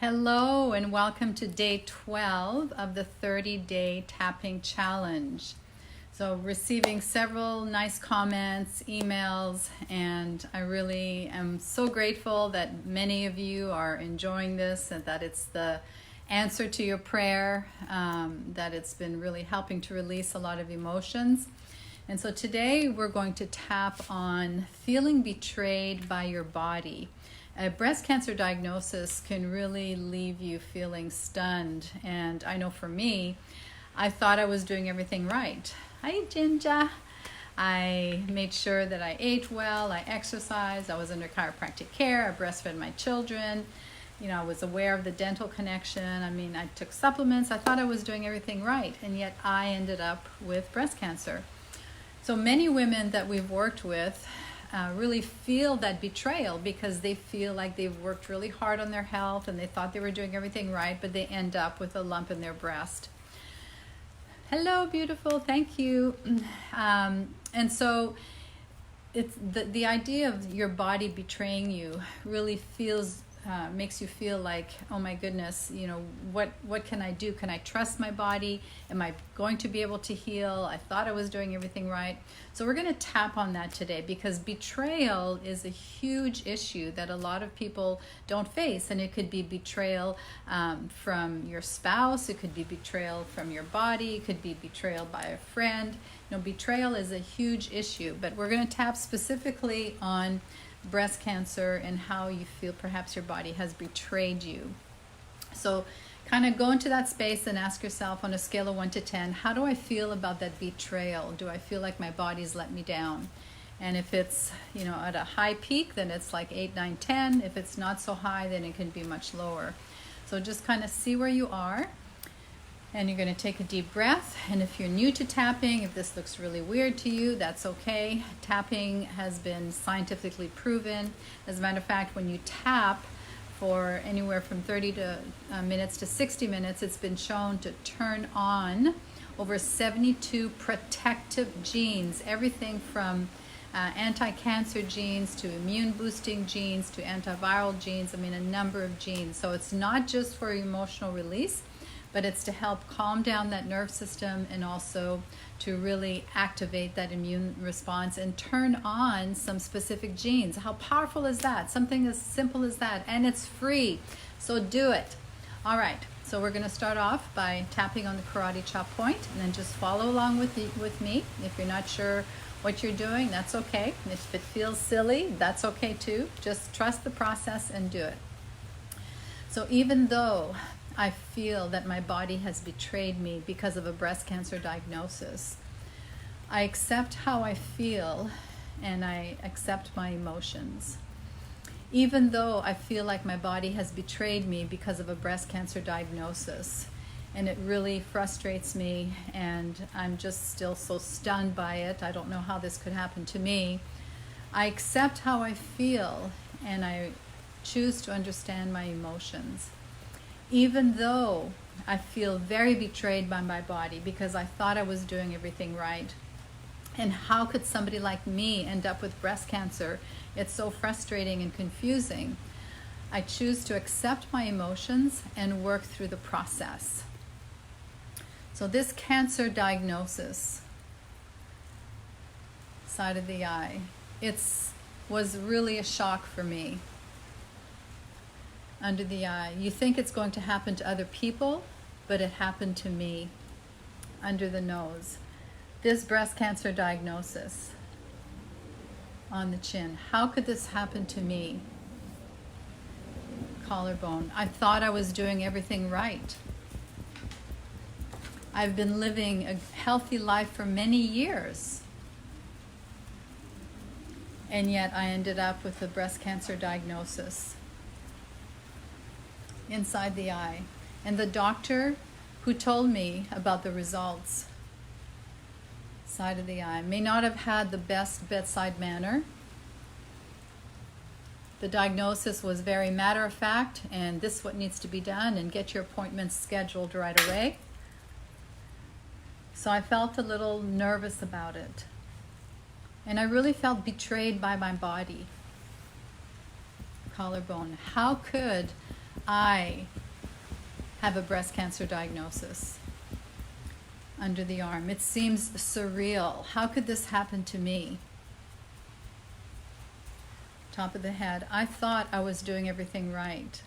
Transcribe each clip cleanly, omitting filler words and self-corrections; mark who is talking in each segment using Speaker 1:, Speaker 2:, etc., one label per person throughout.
Speaker 1: Hello and welcome to day 12 of the 30-day tapping challenge. So receiving several nice comments, emails, and I really am so grateful that many of you are enjoying this and that it's the answer to your prayer, that it's been really helping to release a lot of emotions. And so today we're going to tap on feeling betrayed by your body. A breast cancer diagnosis can really leave you feeling stunned. And I know for me, I thought I was doing everything right. Hi, Jinja. I made sure that I ate well, I exercised, I was under chiropractic care, I breastfed my children. You know, I was aware of the dental connection. I mean, I took supplements. I thought I was doing everything right. And yet I ended up with breast cancer. So many women that we've worked with really feel that betrayal because they feel like they've worked really hard on their health and they thought they were doing everything right, but they end up with a lump in their breast. Hello, beautiful. Thank you. And so it's the idea of your body betraying you really makes you feel like, oh my goodness, you know, what can I do? Can I trust my body? Am I going to be able to heal? I thought I was doing everything right. So we're going to tap on that today because betrayal is a huge issue that a lot of people don't face. And it could be betrayal from your spouse. It could be betrayal from your body. It could be betrayal by a friend. You know, betrayal is a huge issue, but we're going to tap specifically on breast cancer and how you feel perhaps your body has betrayed you. So kind of go into that space and ask yourself on a scale of 1 to 10, how do I feel about that betrayal? Do I feel like my body's let me down? And if it's, you know, at a high peak, then it's like 8, 9, 10. If it's not so high, then it can be much lower. So just kind of see where you are. And you're going to take a deep breath. And if you're new to tapping, if this looks really weird to you, that's okay. Tapping has been scientifically proven. As a matter of fact, when you tap for anywhere from 30 minutes to 60 minutes, it's been shown to turn on over 72 protective genes, everything from anti-cancer genes to immune boosting genes to antiviral genes. I mean, a number of genes. So it's not just for emotional release, but it's to help calm down that nerve system and also to really activate that immune response and turn on some specific genes. How powerful is that? Something as simple as that, and it's free, so do it. All right, so we're going to start off by tapping on the karate chop point, and then just follow along with me. If you're not sure what you're doing, that's okay. If it feels silly, that's okay too. Just trust the process and do it. So even though I feel that my body has betrayed me because of a breast cancer diagnosis, I accept how I feel and I accept my emotions. Even though I feel like my body has betrayed me because of a breast cancer diagnosis, and it really frustrates me and I'm just still so stunned by it, I don't know how this could happen to me, I accept how I feel and I choose to understand my emotions. Even though I feel very betrayed by my body because I thought I was doing everything right. And how could somebody like me end up with breast cancer? It's so frustrating and confusing. I choose to accept my emotions and work through the process. So this cancer diagnosis, side of the eye, was really a shock for me. Under the eye. You think it's going to happen to other people, but it happened to me. Under the nose. This breast cancer diagnosis on the chin. How could this happen to me? Collarbone. I thought I was doing everything right. I've been living a healthy life for many years. And yet I ended up with a breast cancer diagnosis inside the eye. And the doctor who told me about the results, side of the eye, may not have had the best bedside manner. The diagnosis was very matter of fact, and this is what needs to be done, and get your appointments scheduled right away. So I felt a little nervous about it. And I really felt betrayed by my body. Collarbone. How could I have a breast cancer diagnosis under the arm. It seems surreal. How could this happen to me? Top of the head. I thought I was doing everything right.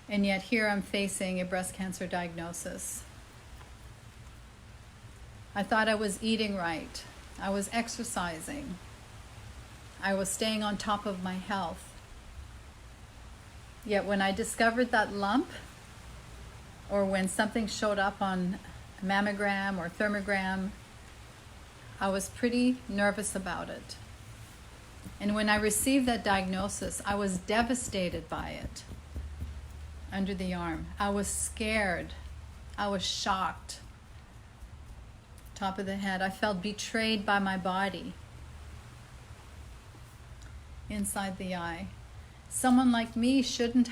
Speaker 1: And yet here I'm facing a breast cancer diagnosis. I thought I was eating right. I was exercising. I was staying on top of my health. Yet when I discovered that lump, or when something showed up on a mammogram or thermogram, I was pretty nervous about it. And when I received that diagnosis, I was devastated by it. Under the arm. I was scared. I was shocked. Top of the head. I felt betrayed by my body. Inside the eye. Someone like me shouldn't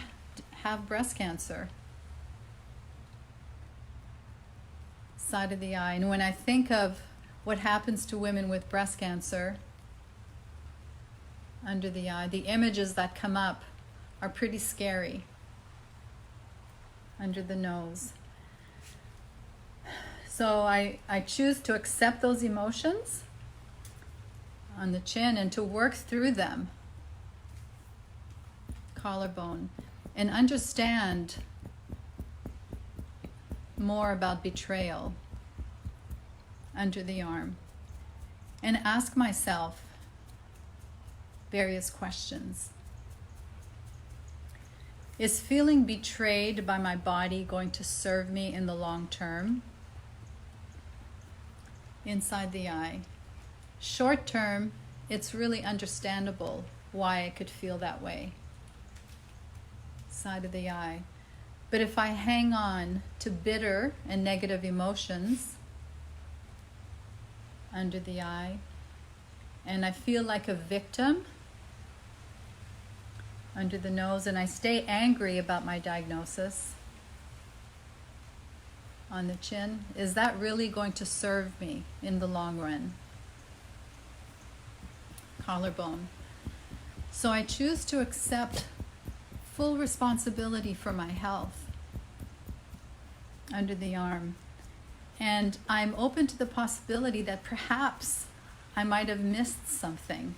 Speaker 1: have breast cancer. Side of the eye. And when I think of what happens to women with breast cancer, under the eye, the images that come up are pretty scary. Under the nose. So I choose to accept those emotions on the chin and to work through them. Collarbone. And understand more about betrayal under the arm. And ask myself various questions. Is feeling betrayed by my body going to serve me in the long term? Inside the eye. Short term, it's really understandable why I could feel that way. Side of the eye. But if I hang on to bitter and negative emotions under the eye, and I feel like a victim under the nose, and I stay angry about my diagnosis on the chin, is that really going to serve me in the long run? Collarbone. So I choose to accept full responsibility for my health under the arm. And I'm open to the possibility that perhaps I might have missed something.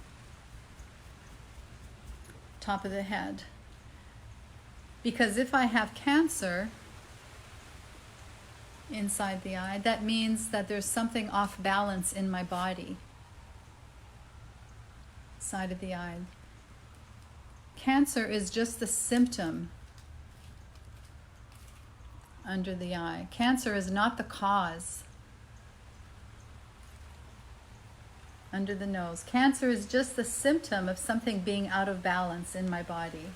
Speaker 1: Top of the head. Because if I have cancer inside the eye, that means that there's something off balance in my body. Side of the eye. Cancer is just the symptom under the eye. Cancer is not the cause. Under the nose. Cancer is just the symptom of something being out of balance in my body.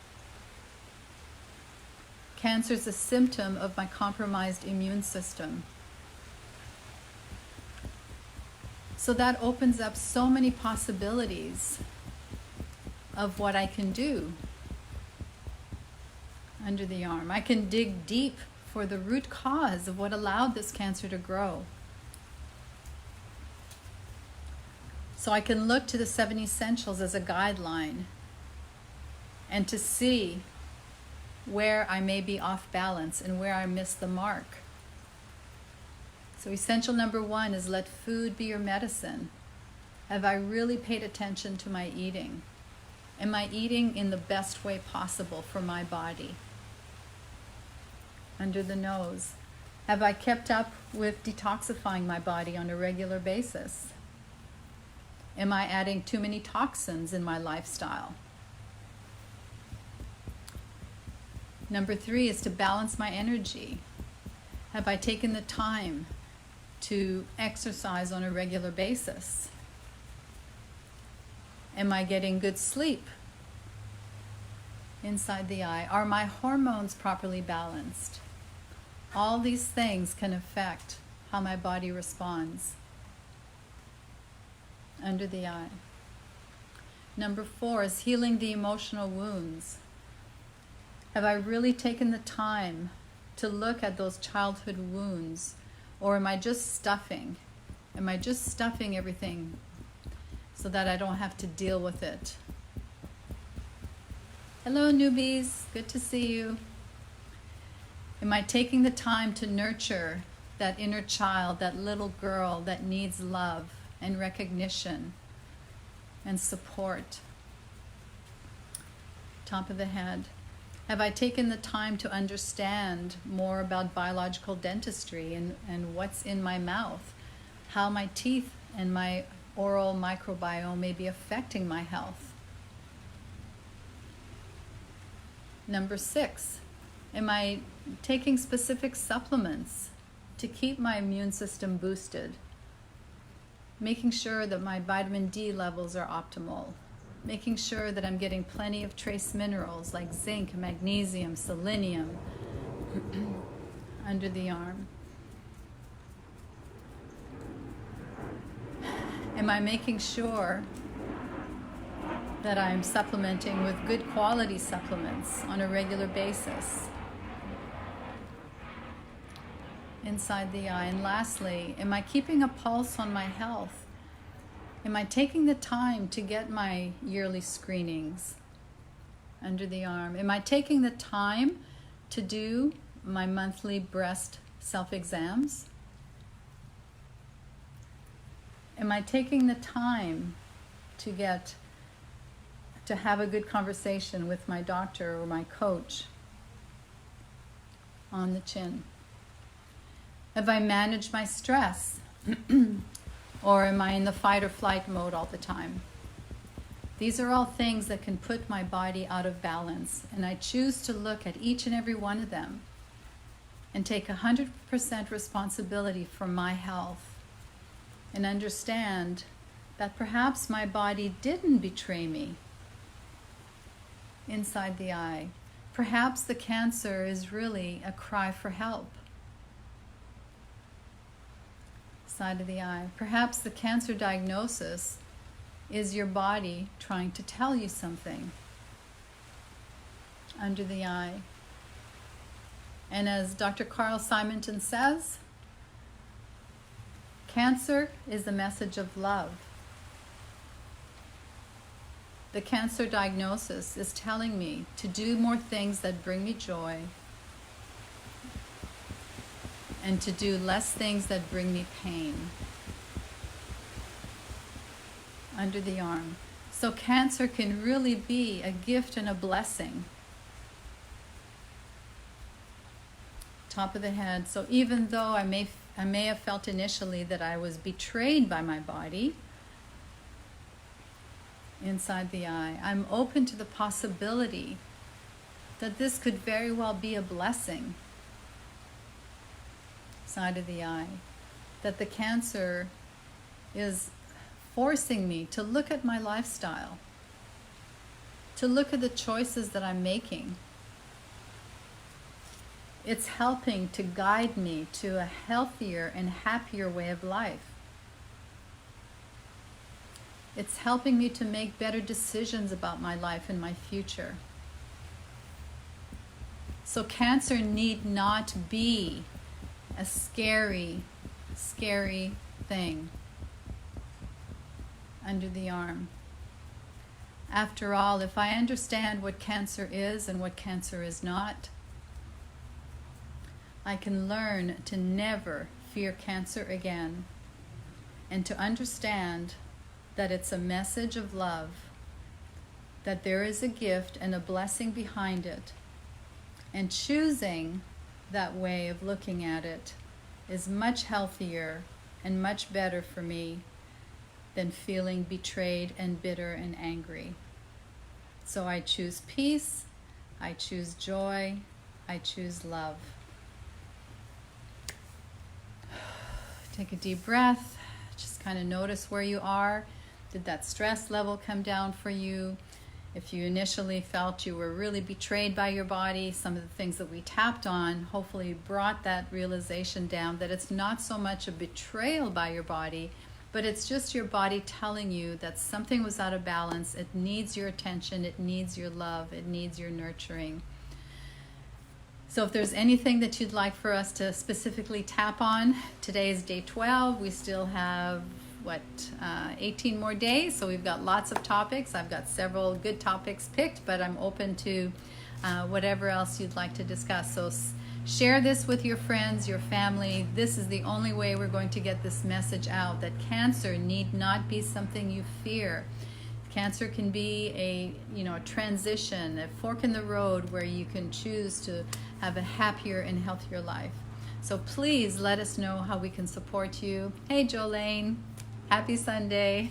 Speaker 1: Cancer is a symptom of my compromised immune system. So that opens up so many possibilities of what I can do under the arm. I can dig deep for the root cause of what allowed this cancer to grow. So I can look to the 7 essentials as a guideline and to see where I may be off balance and where I missed the mark. So essential number 1 is let food be your medicine. Have I really paid attention to my eating? Am I eating in the best way possible for my body? Under the nose. Have I kept up with detoxifying my body on a regular basis? Am I adding too many toxins in my lifestyle? Number 3 is to balance my energy. Have I taken the time to exercise on a regular basis? Am I getting good sleep inside the eye? Are my hormones properly balanced? All these things can affect how my body responds under the eye. Number 4 is healing the emotional wounds. Have I really taken the time to look at those childhood wounds? Or am I just stuffing? Am I just stuffing everything so that I don't have to deal with it Hello, newbies. Good to see you. Am I taking the time to nurture that inner child, that little girl that needs love and recognition and support? Top of the head. Have I taken the time to understand more about biological dentistry and what's in my mouth? How my teeth and my oral microbiome may be affecting my health? Number 6, am I taking specific supplements to keep my immune system boosted? Making sure that my vitamin D levels are optimal. Making sure that I'm getting plenty of trace minerals like zinc, magnesium, selenium under the arm. Am I making sure that I'm supplementing with good quality supplements on a regular basis? Inside the eye. And lastly, am I keeping a pulse on my health? Am I taking the time to get my yearly screenings under the arm? Am I taking the time to do my monthly breast self-exams? Am I taking the time to have a good conversation with my doctor or my coach on the chin? Have I managed my stress? Or am I in the fight or flight mode all the time? These are all things that can put my body out of balance, and I choose to look at each and every one of them and take 100% responsibility for my health and understand that perhaps my body didn't betray me inside the eye. Perhaps the cancer is really a cry for help. Side of the eye. Perhaps the cancer diagnosis is your body trying to tell you something under the eye. And as Dr. Carl Simonton says, cancer is a message of love. The cancer diagnosis is telling me to do more things that bring me joy and to do less things that bring me pain under the arm. So cancer can really be a gift and a blessing. Top of the head. So even though I may have felt initially that I was betrayed by my body inside the eye, I'm open to the possibility that this could very well be a blessing. Side of the eye, that the cancer is forcing me to look at my lifestyle, to look at the choices that I'm making. It's helping to guide me to a healthier and happier way of life. It's helping me to make better decisions about my life and my future. So cancer need not be a scary, scary thing under the arm. After all, if I understand what cancer is and what cancer is not, I can learn to never fear cancer again and to understand that it's a message of love, that there is a gift and a blessing behind it, and choosing that way of looking at it is much healthier and much better for me than feeling betrayed and bitter and angry. So I choose peace, I choose joy, I choose love. Take a deep breath, just kind of notice where you are. Did that stress level come down for you? If you initially felt you were really betrayed by your body, some of the things that we tapped on hopefully brought that realization down that it's not so much a betrayal by your body, but it's just your body telling you that something was out of balance. It needs your attention, it needs your love, it needs your nurturing. So if there's anything that you'd like for us to specifically tap on, today is day 12. We still have 18 more days. So we've got lots of topics. I've got several good topics picked, but I'm open to whatever else you'd like to discuss. So share this with your friends, your family. This is the only way we're going to get this message out, that cancer need not be something you fear. Cancer can be a transition, a fork in the road where you can choose to have a happier and healthier life. So please let us know how we can support you. Hey Jolene, happy Sunday.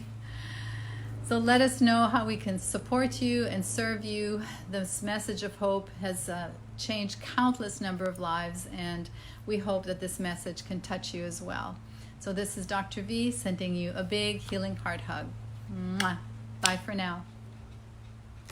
Speaker 1: So let us know how we can support you and serve you. This message of hope has changed countless number of lives, and we hope that this message can touch you as well. So this is Dr. V sending you a big healing heart hug. Mwah. Bye for now.